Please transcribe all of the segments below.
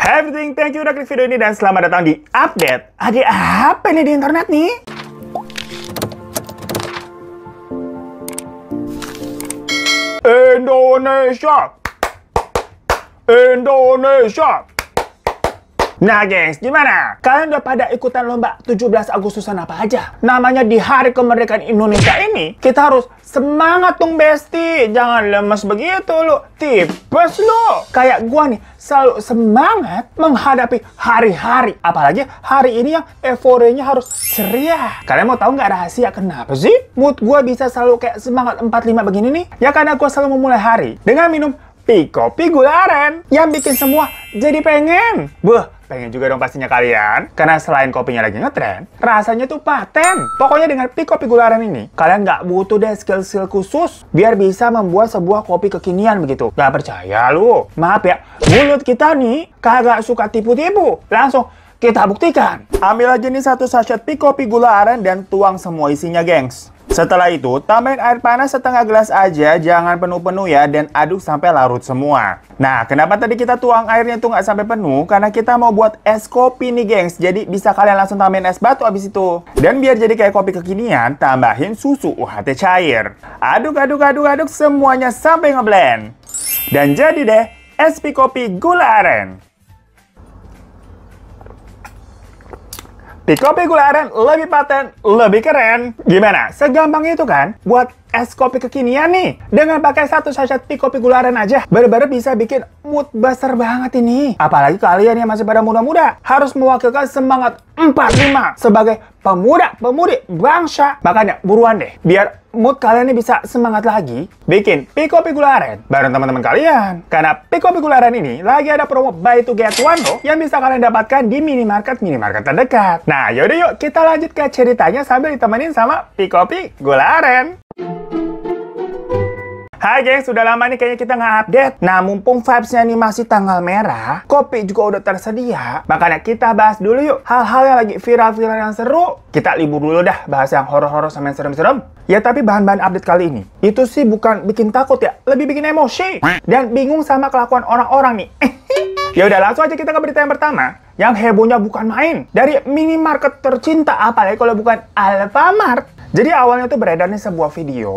Hai everything, thank you udah klik video ini dan selamat datang di update. Ada apa nih di internet nih? Indonesia. Nah gengs, gimana? Kalian udah pada ikutan lomba 17 Agustusan apa aja? Namanya di hari kemerdekaan Indonesia ini, kita harus semangat dong besti. Jangan lemes begitu lu, tipes lu. Kayak gua nih, selalu semangat menghadapi hari-hari. Apalagi hari ini yang euforianya harus ceria. Kalian mau tahu nggak rahasia kenapa sih? Mood gua bisa selalu kayak semangat 45 begini nih? Ya karena gua selalu memulai hari dengan minum Kopi Gula Aren yang bikin semua jadi pengen. Pengen juga dong pastinya kalian. Karena selain kopinya lagi ngetren, rasanya tuh paten. Pokoknya dengan Kopi Gula Aren ini, kalian nggak butuh deh skill-skill khusus biar bisa membuat sebuah kopi kekinian begitu. Gak percaya lu? Maaf ya, mulut kita nih kagak suka tipu-tipu. Langsung kita buktikan. Ambil aja nih satu sachet Kopi Gula Aren dan tuang semua isinya, gengs. Setelah itu, tambahin air panas setengah gelas aja, jangan penuh-penuh ya, dan aduk sampai larut semua. Nah, kenapa tadi kita tuang airnya tuh nggak sampai penuh? Karena kita mau buat es kopi nih, gengs. Jadi bisa kalian langsung tambahin es batu abis itu. Dan biar jadi kayak kopi kekinian, tambahin susu UHT cair. Aduk, semuanya sampai ngeblend. Dan jadi deh, es Kopi Gula Aren. Kopi Gula Aren lebih paten, lebih keren. Gimana? Segampang itu kan? Buat es kopi kekinian nih. Dengan pakai satu sachet Kopi Gula Aren aja, bener-bener bisa bikin mood buzzer banget ini. Apalagi kalian yang masih pada muda-muda, harus mewakilkan semangat 45 sebagai pemuda-pemudi bangsa. Makanya buruan deh, biar mood kalian ini bisa semangat lagi, bikin Kopi Gula Aren bareng teman-teman kalian. Karena Kopi Gula Aren ini lagi ada promo buy to get one loh, yang bisa kalian dapatkan di minimarket terdekat. Nah, yaudah yuk kita lanjut ke ceritanya sambil ditemenin sama Kopi Gula Aren. Hai guys, sudah lama nih kayaknya kita nggak update. Nah, mumpung vibes-nya nih masih tanggal merah, kopi juga udah tersedia. Makanya kita bahas dulu yuk hal-hal yang lagi viral-viral yang seru. Kita libur dulu dah bahas yang horor-horor sama yang serem-serem. Ya tapi bahan-bahan update kali ini, itu sih bukan bikin takut ya, lebih bikin emosi. Dan bingung sama kelakuan orang-orang nih. Ya udah langsung aja kita ke berita yang pertama. Yang hebohnya bukan main. Dari minimarket tercinta, apalagi kalau bukan Alfamart. Jadi awalnya tuh beredar nih sebuah video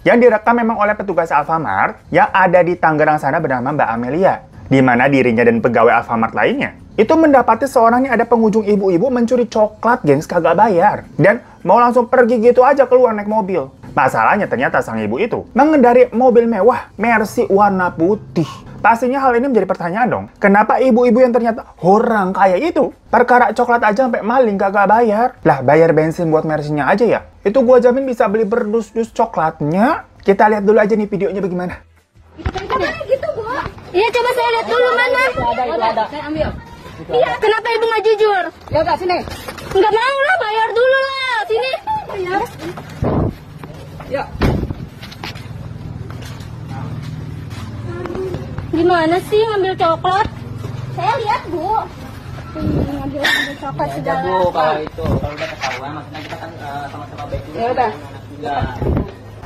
yang direkam memang oleh petugas Alfamart yang ada di Tangerang sana bernama Mbak Amelia. Di mana dirinya dan pegawai Alfamart lainnya itu mendapati seorang nih ada pengunjung ibu-ibu mencuri coklat, gengs, kagak bayar. Dan mau langsung pergi gitu aja keluar naik mobil. Masalahnya ternyata sang ibu itu mengendarai mobil mewah Mercy warna putih. Pastinya hal ini menjadi pertanyaan dong. Kenapa ibu-ibu yang ternyata orang kaya itu perkara coklat aja sampai maling kagak bayar? Lah bayar bensin buat Mercy-nya aja ya? Itu gua jamin bisa beli berdus-dus coklatnya. Kita lihat dulu aja nih videonya bagaimana. Gitu, Bu. Iya, coba saya lihat dulu mana. Ada. Saya ambil. Iya, kenapa Ibu nggak jujur? Ya udah sini. Nggak mau lah, bayar dulu lah. Sini. Bayar. Ya. Gimana sih ngambil coklat? Saya lihat, Bu. Ngambil coklat segala. Bu, kalau itu kalau udah ketahuan, maksudnya kita kan sama-sama baik dulu. Ya udah.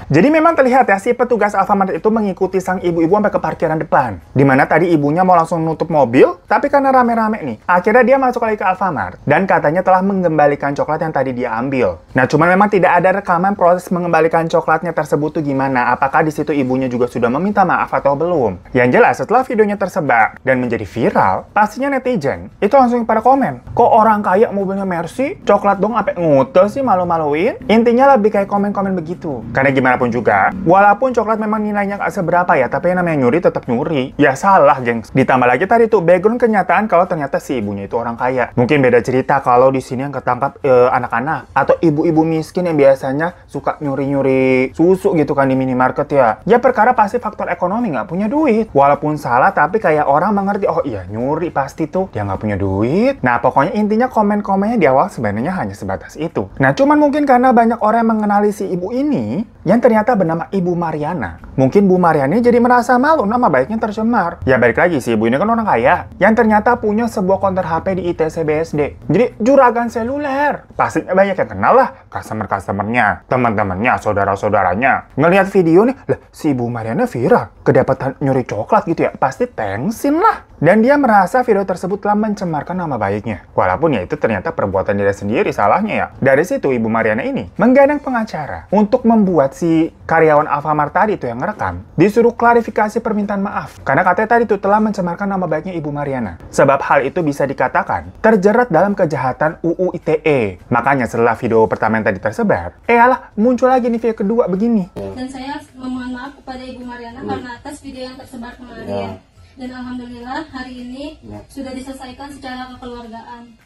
Jadi memang terlihat ya si petugas Alfamart itu mengikuti sang ibu-ibu sampai ke parkiran depan. Dimana tadi ibunya mau langsung nutup mobil, tapi karena rame-rame nih, akhirnya dia masuk lagi ke Alfamart. Dan katanya telah mengembalikan coklat yang tadi dia ambil. Nah cuman memang tidak ada rekaman proses mengembalikan coklatnya tersebut tuh gimana. Apakah di situ ibunya juga sudah meminta maaf atau belum? Yang jelas setelah videonya tersebar dan menjadi viral, pastinya netizen itu langsung pada komen. Kok orang kaya mobilnya Mercy, coklat dong sampai ngutel sih, malu-maluin? Intinya lebih kayak komen-komen begitu. Karena gimana pun juga, walaupun coklat memang nilainya nggak seberapa ya, tapi yang namanya nyuri tetap nyuri. Ya salah, gengs. Ditambah lagi tadi tuh background kenyataan kalau ternyata si ibunya itu orang kaya. Mungkin beda cerita kalau di sini yang ketangkap anak-anak atau ibu-ibu miskin yang biasanya suka nyuri-nyuri susu gitu kan di minimarket ya. Ya perkara pasti faktor ekonomi, nggak punya duit. Walaupun salah, tapi kayak orang mengerti, oh iya nyuri pasti tuh dia nggak punya duit. Nah pokoknya intinya komen-komennya di awal sebenarnya hanya sebatas itu. Nah cuman mungkin karena banyak orang yang mengenali si ibu ini, yang ternyata bernama Ibu Mariana. Mungkin Bu Mariana jadi merasa malu nama baiknya tercemar. Ya balik lagi sih, ibu ini kan orang kaya yang ternyata punya sebuah counter HP di ITC BSD. Jadi juragan seluler. Pastinya banyak yang kenal lah, customer-customernya, teman-temannya, saudara-saudaranya. Ngelihat video nih, lah si Ibu Mariana viral, kedapatan nyuri coklat gitu ya, pasti thanksin lah. Dan dia merasa video tersebut telah mencemarkan nama baiknya. Walaupun ya itu ternyata perbuatan dia sendiri salahnya ya. Dari situ Ibu Mariana ini menggandeng pengacara untuk membuat si karyawan Alfamart tadi itu yang ngerekam disuruh klarifikasi permintaan maaf. Karena katanya tadi itu telah mencemarkan nama baiknya Ibu Mariana. Sebab hal itu bisa dikatakan terjerat dalam kejahatan UU ITE. Makanya setelah video pertama yang tadi tersebar, alah muncul lagi nih video kedua begini. Dan saya memohon maaf kepada Ibu Mariana karena atas video yang tersebar kemarin. Dan alhamdulillah hari ini sudah diselesaikan secara kekeluargaan.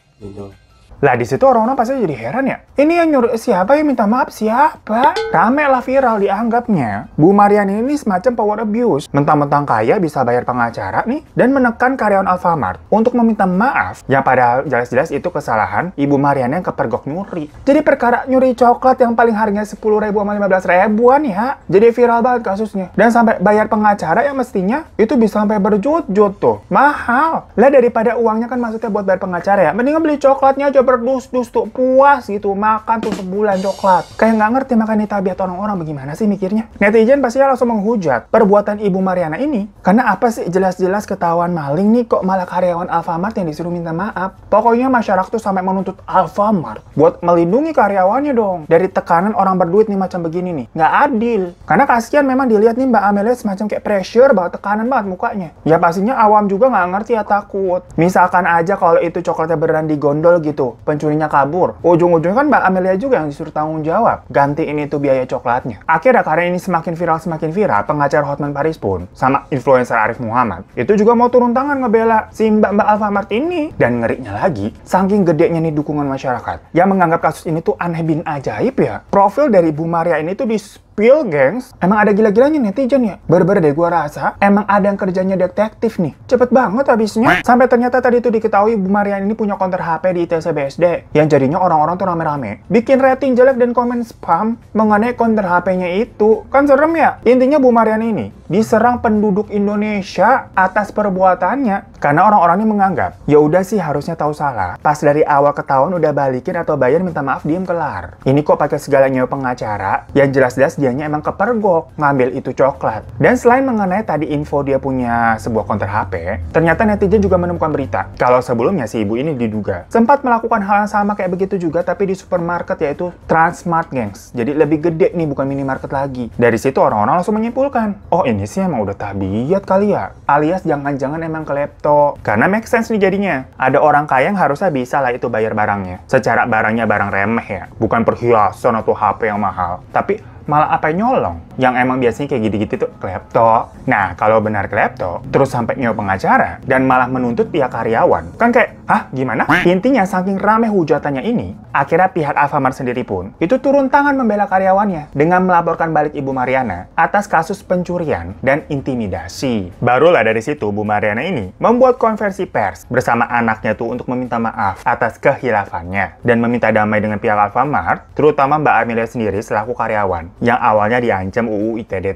Lah di situ orang-orang pasti jadi heran ya. Ini yang nyuruh siapa yang minta maaf siapa? Rame lah viral dianggapnya Bu Mariana ini semacam power abuse. Mentang-mentang kaya bisa bayar pengacara nih dan menekan karyawan Alfamart untuk meminta maaf. Yang padahal jelas-jelas itu kesalahan Ibu Mariana yang kepergok nyuri. Jadi perkara nyuri coklat yang paling harganya 10.000 sama 15.000-an ya. Jadi viral banget kasusnya. Dan sampai bayar pengacara yang mestinya itu bisa sampai berjut-jut tuh. Mahal. Lah daripada uangnya kan maksudnya buat bayar pengacara ya. Mendingan beli coklatnya aja berdus-dus tuh, puas gitu, makan tuh sebulan coklat. Kayak nggak ngerti makan tabiat orang-orang bagaimana sih mikirnya. Netizen pasti langsung menghujat perbuatan Ibu Mariana ini. Karena apa sih jelas-jelas ketahuan maling nih kok malah karyawan Alfamart yang disuruh minta maaf. Pokoknya masyarakat tuh sampai menuntut Alfamart buat melindungi karyawannya dong dari tekanan orang berduit nih macam begini nih. Nggak adil. Karena kasihan memang dilihat nih Mbak Amelia semacam kayak pressure banget, tekanan banget mukanya. Ya pastinya awam juga nggak ngerti ya takut. Misalkan aja kalau itu coklatnya beneran digondol gitu, pencurinya kabur. Ujung-ujungnya kan Mbak Amelia juga yang disuruh tanggung jawab. Gantiin itu biaya coklatnya. Akhirnya karena ini semakin viral, pengacara Hotman Paris pun sama influencer Arif Muhammad itu juga mau turun tangan ngebela si Mbak Alfamart ini. Dan ngerinya lagi, saking gedenya nih dukungan masyarakat yang menganggap kasus ini tuh aneh bin ajaib ya. Profil dari Bu Maria ini tuh spill, gengs. Emang ada gila-gilanya netizen ya? Bener-bener deh gua rasa emang ada yang kerjanya detektif nih. Cepet banget habisnya. Sampai ternyata tadi tuh diketahui Bu Mariana ini punya counter HP di ITC BSD. Yang jadinya orang-orang tuh rame-rame bikin rating jelek dan komen spam mengenai counter HP-nya itu. Kan serem ya? Intinya Bu Mariana ini diserang penduduk Indonesia atas perbuatannya. Karena orang-orang ini menganggap, ya udah sih harusnya tahu salah. Pas dari awal ketahuan udah balikin atau bayar minta maaf diem kelar. Ini kok pakai segala nyewa pengacara yang jelas-jelas dianya emang kepergok ngambil itu coklat. Dan selain mengenai tadi info dia punya sebuah counter HP, ternyata netizen juga menemukan berita kalau sebelumnya si ibu ini diduga sempat melakukan hal yang sama kayak begitu juga tapi di supermarket yaitu Transmart, gengs. Jadi lebih gede nih, bukan minimarket lagi. Dari situ orang-orang langsung menyimpulkan, oh ini sih emang udah tabiat kali ya, alias jangan-jangan emang klepto. Karena make sense nih jadinya. Ada orang kaya yang harusnya bisa lah itu bayar barangnya. Secara barangnya barang remeh ya, bukan perhiasan atau HP yang mahal. Tapi malah apa yang nyolong? Yang emang biasanya kayak gitu-gitu tuh klepto. Nah, kalau benar klepto, terus sampai nyewa pengacara, dan malah menuntut pihak karyawan. Kan kayak, hah? Gimana? Intinya, saking rame hujatannya ini, akhirnya pihak Alfamart sendiri pun, itu turun tangan membela karyawannya, dengan melaporkan balik Ibu Mariana atas kasus pencurian dan intimidasi. Barulah dari situ, Bu Mariana ini membuat konversi pers bersama anaknya tuh untuk meminta maaf atas kehilafannya, dan meminta damai dengan pihak Alfamart, terutama Mbak Amelia sendiri selaku karyawan, yang awalnya diancam UU ITE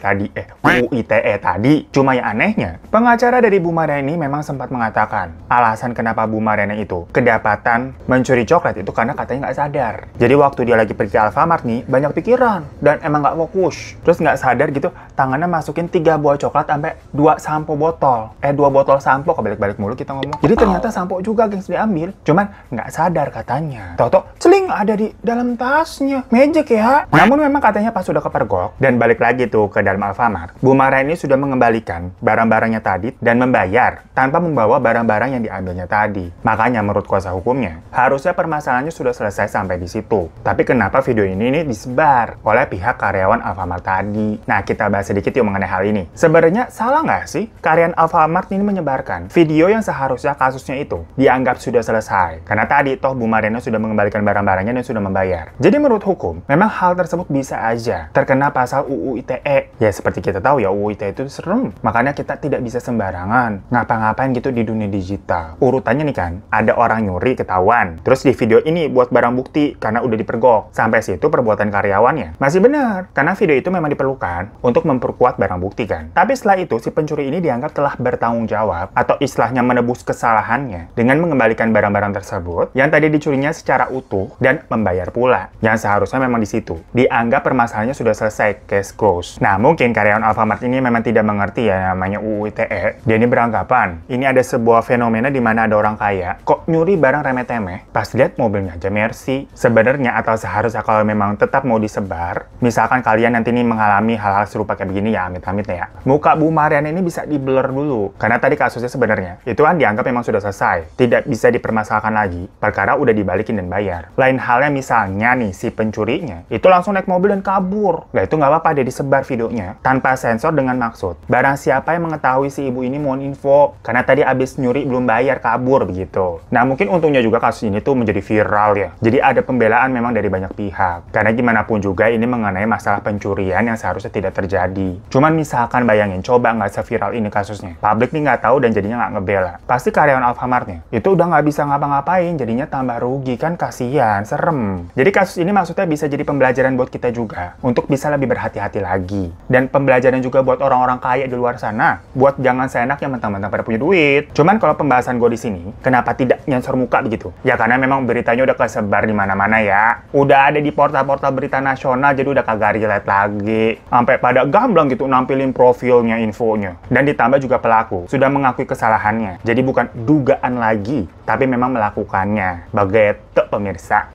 tadi. Cuma yang anehnya, pengacara dari Bu Mariana ini memang sempat mengatakan alasan kenapa Bu Mariana itu kedapatan mencuri coklat itu karena katanya nggak sadar. Jadi waktu dia lagi pergi ke Alfamart nih, banyak pikiran dan emang nggak fokus. Terus nggak sadar gitu, tangannya masukin 3 buah coklat sampai 2 sampo botol. 2 botol sampo, kebalik-balik mulu kita ngomong. Jadi ternyata sampo juga gengs diambil, cuman nggak sadar katanya. Tau-tau, celing ada di dalam tasnya. Magic ya. Namun memang katanya pas sudah kepergok dan balik lagi tuh ke dalam Alfamart, Bu Mariana ini sudah mengembalikan barang-barangnya tadi dan membayar tanpa membawa barang-barang yang diambilnya tadi. Makanya menurut kuasa hukumnya, harusnya permasalahannya sudah selesai sampai di situ. Tapi kenapa video ini disebar oleh pihak karyawan Alfamart tadi? Nah, kita bahas sedikit yuk mengenai hal ini. Sebenarnya salah nggak sih karyawan Alfamart ini menyebarkan video yang seharusnya kasusnya itu dianggap sudah selesai? Karena tadi toh Bu Mariana sudah mengembalikan barang-barangnya dan sudah membayar. Jadi menurut hukum, memang hal tersebut bisa aja aja terkena pasal UU ITE. Ya seperti kita tahu ya, UU ITE itu serem. Makanya kita tidak bisa sembarangan ngapa-ngapain gitu di dunia digital. Urutannya nih kan, ada orang nyuri ketahuan. Terus di video ini buat barang bukti karena udah dipergok. Sampai situ perbuatan karyawannya masih benar. Karena video itu memang diperlukan untuk memperkuat barang bukti kan. Tapi setelah itu si pencuri ini dianggap telah bertanggung jawab atau istilahnya menebus kesalahannya dengan mengembalikan barang-barang tersebut yang tadi dicurinya secara utuh dan membayar pula. Yang seharusnya memang di situ dianggap permasalahannya sudah selesai, case close. Nah, mungkin karyawan Alfamart ini memang tidak mengerti ya namanya UU ITE. Dia ini beranggapan ini ada sebuah fenomena di mana ada orang kaya kok nyuri barang remeh-temeh. Pas lihat mobilnya aja Mercy. Sebenarnya atau seharusnya kalau memang tetap mau disebar, misalkan kalian nanti nih mengalami hal-hal serupa kayak begini ya, amit-amit ya. Muka Bu Mariana ini bisa di-blur dulu. Karena tadi kasusnya sebenarnya itu kan dianggap memang sudah selesai. Tidak bisa dipermasalahkan lagi. Perkara udah dibalikin dan bayar. Lain halnya misalnya nih si pencurinya itu langsung naik mobil dan kabur. Nah itu nggak apa-apa dia disebar videonya tanpa sensor dengan maksud barang siapa yang mengetahui si ibu ini mohon info karena tadi abis nyuri belum bayar kabur begitu. Nah mungkin untungnya juga kasus ini tuh menjadi viral ya. Jadi ada pembelaan memang dari banyak pihak. Karena gimana pun juga ini mengenai masalah pencurian yang seharusnya tidak terjadi. Cuman misalkan bayangin coba nggak seviral ini kasusnya. Publik nih nggak tahu dan jadinya nggak ngebela. Pasti karyawan Alfamartnya itu udah nggak bisa ngapa-ngapain jadinya tambah rugi kan, kasihan, serem. Jadi kasus ini maksudnya bisa jadi pembelajaran buat kita juga untuk bisa lebih berhati-hati lagi. Dan pembelajaran juga buat orang-orang kaya di luar sana. Buat jangan seenaknya mentang-mentang pada punya duit. Cuman kalau pembahasan gue di sini, kenapa tidak nyensor muka begitu? Ya karena memang beritanya udah kesebar di mana-mana ya. Udah ada di portal-portal berita nasional jadi udah kagak relate lagi. Sampai pada gamblang gitu nampilin profilnya, infonya. Dan ditambah juga pelaku sudah mengakui kesalahannya. Jadi bukan dugaan lagi, tapi memang melakukannya. Begitu pemirsa.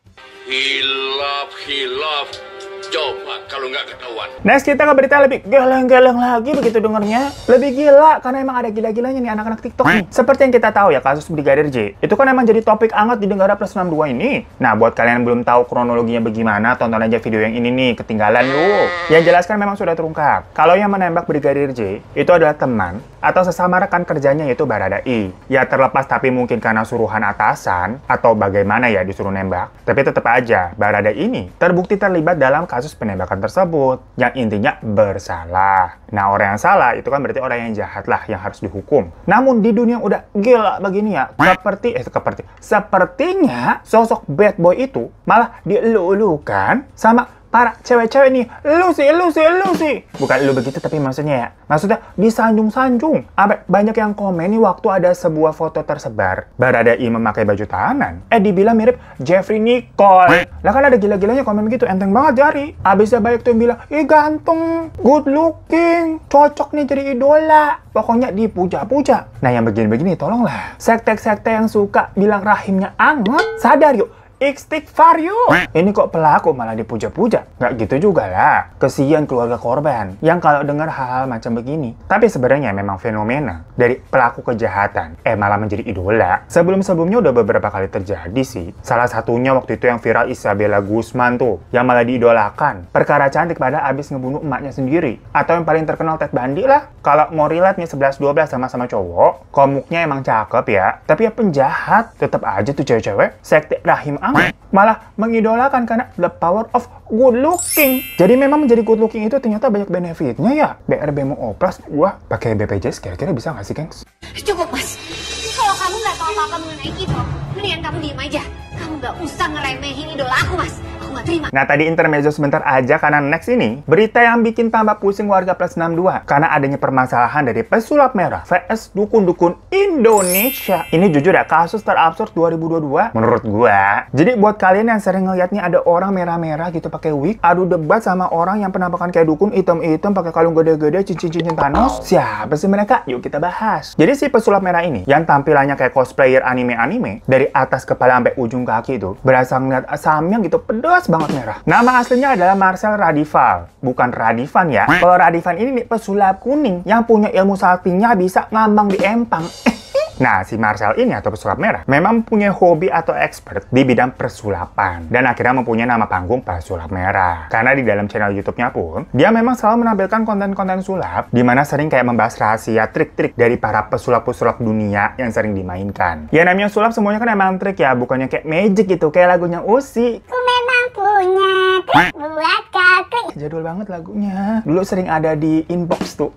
Hilaf. Coba kalau nggak ketahuan. Next kita ke berita lebih geleng-geleng lagi begitu dengarnya. Lebih gila karena emang ada gila-gilanya nih anak-anak TikTok nih. Seperti yang kita tahu ya kasus Brigadir J. Itu kan emang jadi topik hangat di negara plus 62 ini. Nah buat kalian yang belum tahu kronologinya bagaimana, tonton aja video yang ini nih, ketinggalan lu. Yang jelaskan memang sudah terungkap. Kalau yang menembak Brigadir J itu adalah teman atau sesama rekan kerjanya yaitu Baradae. Ya terlepas tapi mungkin karena suruhan atasan atau bagaimana ya disuruh nembak. Tapi tetap aja Baradae ini terbukti terlibat dalam kasus penembakan tersebut yang intinya bersalah. Nah orang yang salah itu kan berarti orang yang jahat lah yang harus dihukum. Namun di dunia yang udah gila begini ya, sepertinya sosok bad boy itu malah dielu-elukan sama para cewek-cewek nih, lu sih. Bukan lu begitu tapi maksudnya ya. Maksudnya disanjung-sanjung. Banyak yang komen nih waktu ada sebuah foto tersebar. Baradae memakai baju tahanan. Dibilang mirip Jeffrey Nicole. Lah kan ada gila-gilanya komen gitu, enteng banget jari. Abisnya banyak tuh yang bilang, ih ganteng, good looking, cocok nih jadi idola. Pokoknya dipuja-puja. Nah yang begini-begini tolonglah. Sekte-sekte yang suka bilang rahimnya anget, sadar yuk. Istighfar yuk. Ini kok pelaku malah dipuja-puja? Nggak gitu juga lah. Kesian keluarga korban yang kalau dengar hal-hal macam begini. Tapi sebenarnya memang fenomena dari pelaku kejahatan malah menjadi idola. Sebelum-sebelumnya udah beberapa kali terjadi sih. Salah satunya waktu itu yang viral Isabella Guzman tuh, yang malah diidolakan. Perkara cantik pada abis ngebunuh emaknya sendiri. Atau yang paling terkenal Ted Bundy lah. Kalau mau relate nih 11-12 sama cowok, komuknya emang cakep ya. Tapi ya penjahat. Tetap aja tuh cewek-cewek sekte rahim malah mengidolakan karena the power of good looking. Jadi memang menjadi good looking itu ternyata banyak benefitnya ya. BRB mau oplas, gua pakai BPJS kira-kira bisa nggak sih, gengs? Cukup, Mas. Kalau kamu nggak tahu apa-apa mengenai itu, mendingan kamu diem aja. Kamu nggak usah ngeremehin idola aku, Mas. Aku nggak terima. Nah tadi intermezzo sebentar aja karena next ini berita yang bikin tambah pusing warga plus 62 karena adanya permasalahan dari pesulap merah vs dukun-dukun Indonesia. Ini jujur ya kasus terabsurd 2022 menurut gua. Jadi buat kalian yang sering ngeliatnya ada orang merah-merah gitu pakai wig adu debat sama orang yang penampakan kayak dukun hitam-hitam pakai kalung gede-gede cincin-cincin Thanos. Siapa sih mereka? Yuk kita bahas. Jadi si pesulap merah ini yang tampilannya kayak cosplayer anime-anime dari atas kepala sampai ujung kaki itu berasa ngeliat Samyang gitu pedas banget merah. Nama aslinya adalah Marcel Radival, bukan Radivan ya. Kalau Radivan ini nih pesulap kuning yang punya ilmu saktinya bisa ngambang di empang. Nah, si Marcel ini atau pesulap merah memang punya hobi atau expert di bidang persulapan dan akhirnya mempunyai nama panggung pesulap merah. Karena di dalam channel YouTube-nya pun dia memang selalu menampilkan konten-konten sulap di mana sering kayak membahas rahasia trik-trik dari para pesulap-pesulap dunia yang sering dimainkan. Ya namanya sulap semuanya kan emang trik ya, bukannya kayak magic gitu kayak lagunya Usi. Ku memang punya trik buat kaki. jadul banget lagunya. Dulu sering ada di inbox tuh.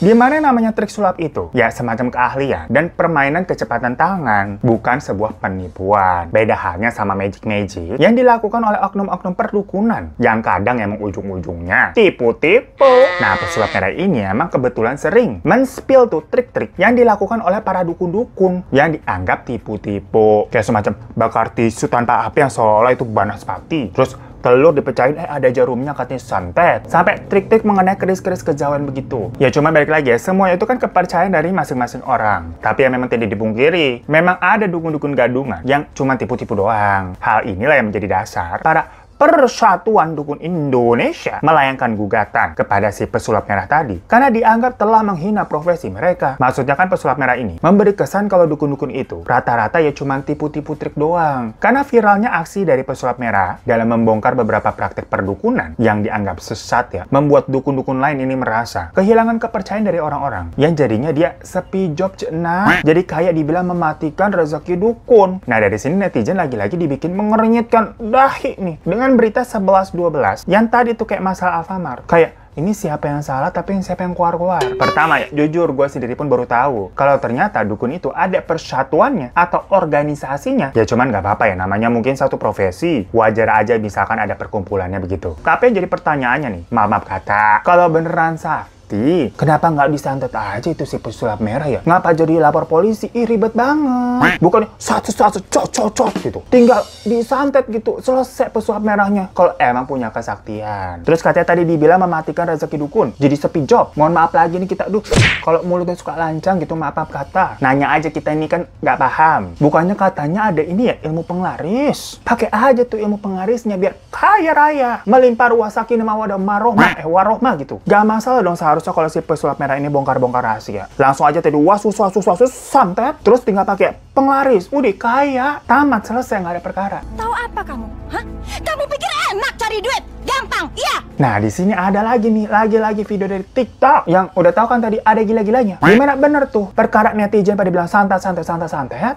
Di mana namanya trik sulap itu? Ya, semacam keahlian dan permainan kecepatan tangan, bukan sebuah penipuan. Beda halnya sama magic-magic yang dilakukan oleh oknum-oknum perdukunan, yang kadang emang ujung-ujungnya tipu-tipu. Nah, pesulap merah ini emang kebetulan sering men-spill tuh trik-trik yang dilakukan oleh para dukun-dukun yang dianggap tipu-tipu. Kayak semacam bakar tisu tanpa api yang seolah itu banaspati. Terus telur dipecahin, ada jarumnya katanya santet. Sampai trik-trik mengenai keris-keris kejawen begitu. Ya cuma balik lagi ya, semua itu kan kepercayaan dari masing-masing orang. Tapi ya memang tidak dipungkiri, memang ada dukun-dukun gadungan yang cuma tipu-tipu doang. Hal inilah yang menjadi dasar para Persatuan Dukun Indonesia melayangkan gugatan kepada si pesulap merah tadi karena dianggap telah menghina profesi mereka. Maksudnya kan pesulap merah ini memberi kesan kalau dukun-dukun itu rata-rata ya cuma tipu-tipu trik doang. Karena viralnya aksi dari pesulap merah dalam membongkar beberapa praktek perdukunan yang dianggap sesat ya, membuat dukun-dukun lain ini merasa kehilangan kepercayaan dari orang-orang yang jadinya dia sepi job cena. Jadi kayak dibilang mematikan rezeki dukun. Nah dari sini netizen lagi-lagi dibikin mengernyitkan dahi nih dengan berita 11-12 yang tadi tuh kayak masalah Alfamart. Kayak ini siapa yang salah tapi siapa yang keluar-keluar. Pertama ya, jujur gue sendiri pun baru tahu kalau ternyata dukun itu ada persatuannya atau organisasinya. Ya cuman nggak apa-apa ya, namanya mungkin satu profesi. Wajar aja misalkan ada perkumpulannya begitu. Tapi yang jadi pertanyaannya nih, maaf kata, kalau beneran kenapa nggak disantet aja itu si pesulap merah ya? Ngapa jadi lapor polisi? Ih ribet banget. Bukannya satu-satu cocok gitu. Tinggal disantet gitu, selesai pesulap merahnya. Kalau emang punya kesaktian. Terus katanya tadi dibilang mematikan rezeki dukun. Jadi sepi job. Mohon maaf lagi nih kita, kalau mulutnya suka lancang gitu, maaf kata. Nanya aja kita ini kan nggak paham. Bukannya katanya ada ini ya, ilmu penglaris. Pakai aja tuh ilmu penglarisnya biar kaya raya. Melimpah ruah sakinah mawadah warohmah gitu. Gak masalah dong seharusnya kalau si pesulap merah ini bongkar-bongkar rahasia. Langsung aja tadi wasus santet, terus tinggal pakai penglaris. Udah kaya, tamat, selesai, nggak ada perkara. Tahu apa kamu? Hah? Kamu pikir enak cari duit? Gampang, iya? Nah, di sini ada lagi nih, lagi video dari TikTok yang udah tahu kan tadi ada gila-gilanya. Gimana bener tuh? Perkara netizen pada bilang santet,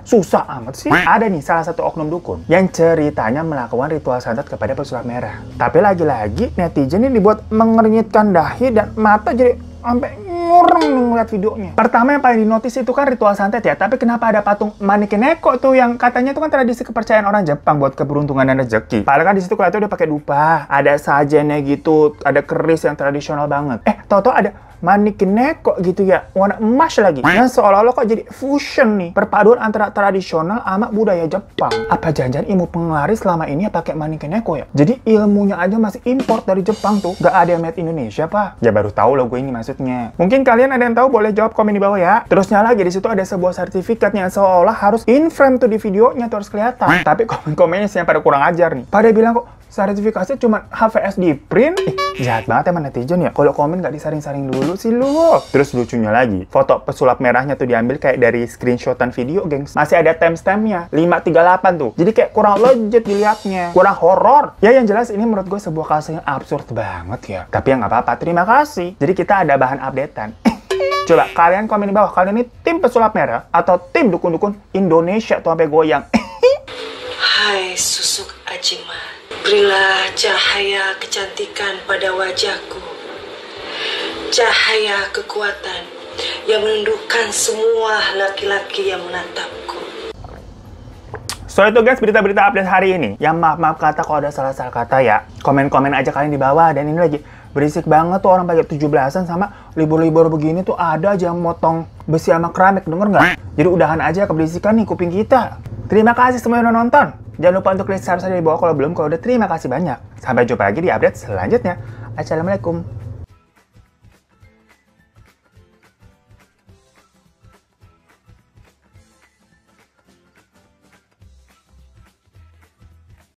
susah amat sih. Ada nih salah satu oknum dukun yang ceritanya melakukan ritual santet kepada pesulap merah. Tapi lagi-lagi netizen ini dibuat mengernyitkan dahi dan mata jadi sampai ngurung nih ngeliat videonya. Pertama yang paling dinotis itu kan ritual santet ya, tapi kenapa ada patung Manekineko tuh yang katanya itu kan tradisi kepercayaan orang Jepang buat keberuntungan dan rezeki. Padahal kan di situ kelihatan udah pakai dupa, ada sajennya gitu, ada keris yang tradisional banget. Tau-tau ada Manekineko gitu ya, warna emas lagi. Yang seolah-olah kok jadi fusion nih, perpaduan antara tradisional sama budaya Jepang. Apa jangan-jangan ilmu penglaris selama ini ya pakai Manekineko ya? Jadi ilmunya aja masih import dari Jepang tuh, gak ada yang made Indonesia pak. Ya baru tahu loh gue ini maksudnya. Mungkin kalian ada yang tahu, boleh jawab komen di bawah ya. Terusnya lagi di situ ada sebuah sertifikat yang seolah harus in frame tuh di videonya tuh harus kelihatan. Tapi komen-komennya sih yang pada kurang ajar nih. Pada bilang kok sertifikasi cuma HVS di print. Jahat banget emang netizen ya. Kalau komen nggak disaring-saring dulu sih lu. Terus lucunya lagi, foto pesulap merahnya tuh diambil kayak dari screenshotan video, gengs. Masih ada timestampnya 538 tuh. Jadi kayak kurang legit dilihatnya, kurang horor. Ya yang jelas ini menurut gue sebuah kasus yang absurd banget ya. Tapi ya nggak apa-apa, terima kasih. Jadi kita ada bahan updatean. Coba kalian komen di bawah, kalian ini tim pesulap merah atau tim dukun-dukun Indonesia tuh sampai goyang. Hai susuk Ajiman, berilah cahaya kecantikan pada wajahku, cahaya kekuatan yang menundukkan semua laki-laki yang menatapku. So itu guys berita-berita update hari ini. Yang maaf kata kalau ada salah-salah kata ya, komen-komen aja kalian di bawah. Dan ini lagi berisik banget tuh orang pakai 17-an sama libur-libur begini tuh ada aja yang motong besi sama keramik, denger nggak? Jadi udahan aja keberisikan nih kuping kita. Terima kasih semua yang udah nonton. Jangan lupa untuk klik subscribe di bawah kalau belum. Kalau udah terima kasih banyak. Sampai jumpa lagi di update selanjutnya. Assalamualaikum.